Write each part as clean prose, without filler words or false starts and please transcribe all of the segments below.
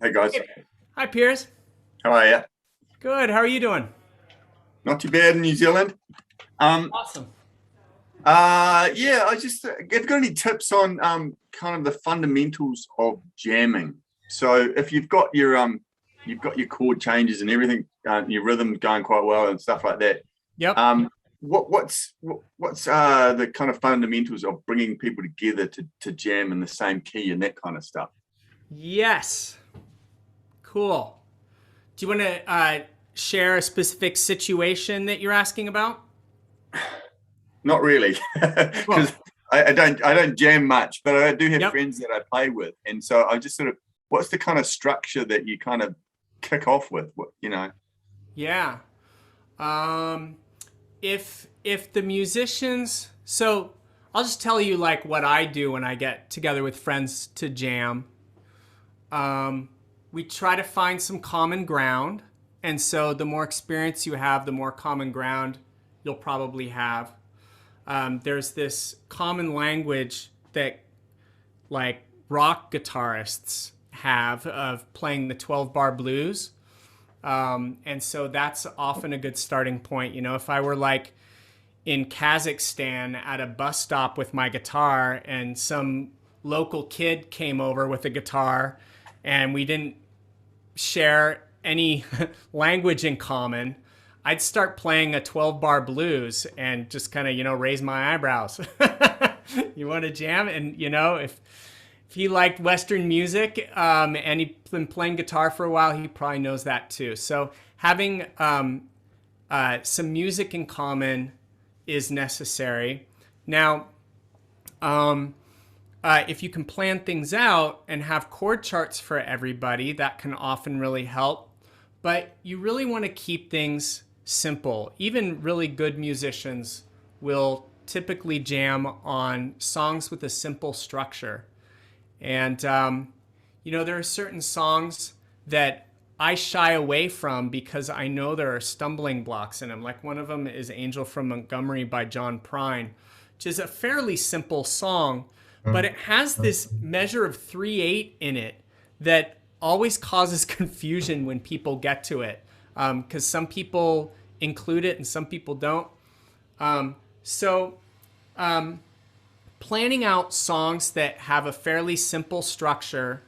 Hey guys, Hi, Piers. how are you? Good. How are you doing? Not too bad in New Zealand. Um, Awesome. yeah, I just have you got any tips on kind of the fundamentals of jamming? So if you've got your chord changes and everything, your rhythm going quite well and stuff like that. Yep. Um, what's the kind of fundamentals of bringing people together to jam in the same key and that kind of stuff? Yes. Cool. Do you want to share a specific situation that you're asking about? Not really, Well, because I don't jam much, but I do have yep. friends that I play with, and so I just sort of what's the kind of structure that you kind of kick off with? What. Yeah. Um, if the musicians, so I'll just tell you like what I do when I get together with friends to jam. Um, we try to find some common ground, and so the more experience you have, the more common ground you'll probably have. There's this common language that like rock guitarists have of playing the 12 bar blues. And so that's often a good starting point. You know, if I were like in Kazakhstan at a bus stop with my guitar and some local kid came over with a guitar and we didn't share any language in common, I'd start playing a 12 bar blues and just kind of, raise my eyebrows. You want to jam? And, if he liked Western music and he'd been playing guitar for a while, he probably knows that too. So having some music in common is necessary. Now, um, if you can plan things out and have chord charts for everybody, that can often really help. But you really want to keep things simple. Even really good musicians will typically jam on songs with a simple structure. And, there are certain songs that I shy away from because I know there are stumbling blocks in them. Like one of them is Angel from Montgomery by John Prine, which is a fairly simple song, but it has this measure of 3/8 in it that always causes confusion when people get to it because some people include it and some people don't. So planning out songs that have a fairly simple structure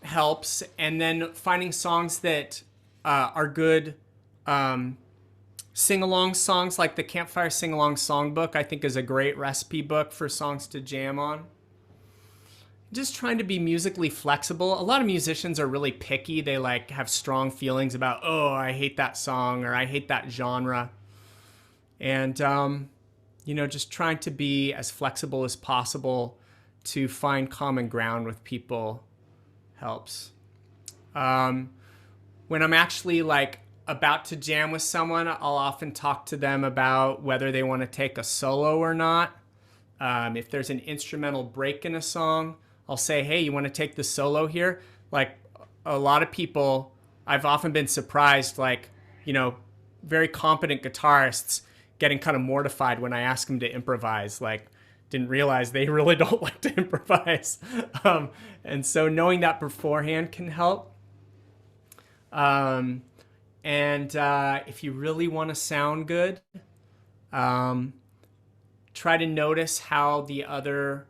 helps, and then finding songs that are good sing-along songs, like the Campfire Sing-Along Songbook, I think is a great recipe book for songs to jam on. Just trying to be musically flexible. A lot of musicians are really picky. They like have strong feelings about, oh, I hate that song or I hate that genre. And just trying to be as flexible as possible to find common ground with people helps. When I'm actually like about to jam with someone, I'll often talk to them about whether they want to take a solo or not. If there's an instrumental break in a song, I'll say, hey, you want to take the solo here? Like a lot of people, I've often been surprised, like, very competent guitarists getting kind of mortified when I ask them to improvise. Like, didn't realize they really don't like to improvise. And so knowing that beforehand can help. Um, and if you really want to sound good, um, try to notice how the other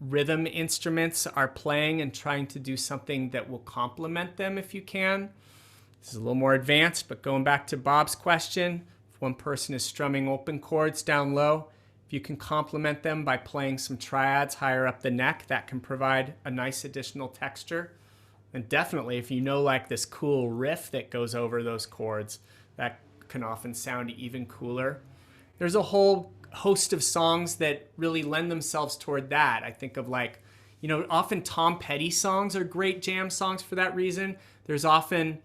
rhythm instruments are playing and trying to do something that will complement them if you can. This is a little more advanced, but going back to Bob's question, if one person is strumming open chords down low, if you can complement them by playing some triads higher up the neck, that can provide a nice additional texture. And definitely, if you know like this cool riff that goes over those chords, that can often sound even cooler. There's a whole host of songs that really lend themselves toward that. I think of like, often Tom Petty songs are great jam songs for that reason. There's often,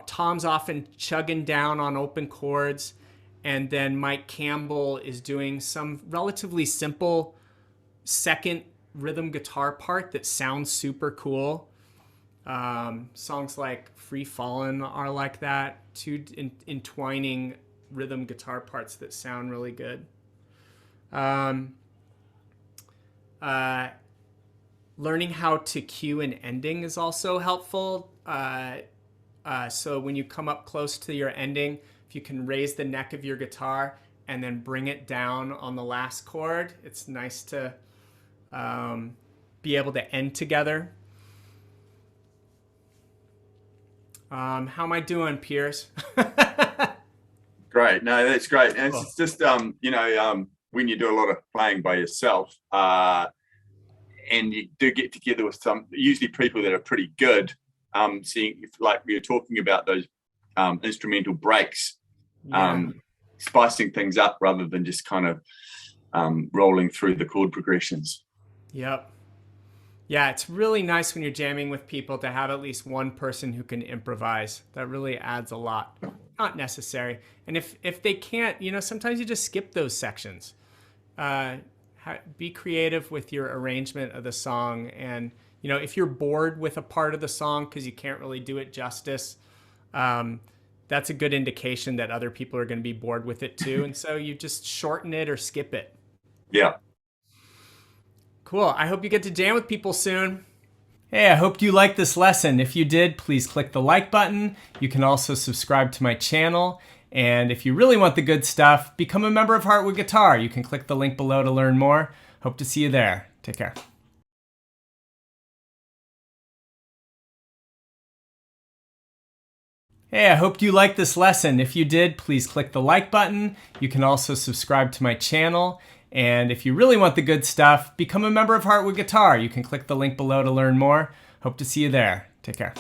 Tom's often chugging down on open chords, and then Mike Campbell is doing some relatively simple second rhythm guitar part that sounds super cool. Songs like Free Fallin' are like that, two entwining rhythm guitar parts that sound really good. Um, uh, learning how to cue an ending is also helpful. So when you come up close to your ending, if you can raise the neck of your guitar and then bring it down on the last chord, it's nice to be able to end together. How am I doing, Piers? Great. No, that's great. And it's just, when you do a lot of playing by yourself, and you do get together with usually people that are pretty good, seeing, like we were talking about those instrumental breaks, spicing things up rather than just kind of rolling through the chord progressions. Yep. Yeah, it's really nice when you're jamming with people to have at least one person who can improvise. That really adds a lot. Not necessary. And if they can't, sometimes you just skip those sections. Be creative with your arrangement of the song. And, if you're bored with a part of the song because you can't really do it justice, that's a good indication that other people are going to be bored with it too. And so you just shorten it or skip it. Yeah. Cool. I hope you get to jam with people soon. Hey, I hope you liked this lesson. If you did, please click the like button. You can also subscribe to my channel. And if you really want the good stuff, become a member of Heartwood Guitar. You can click the link below to learn more. Hope to see you there. Take care. Hey, I hope you liked this lesson. If you did, please click the like button. You can also subscribe to my channel. And if you really want the good stuff, become a member of Heartwood Guitar. You can click the link below to learn more. Hope to see you there. Take care.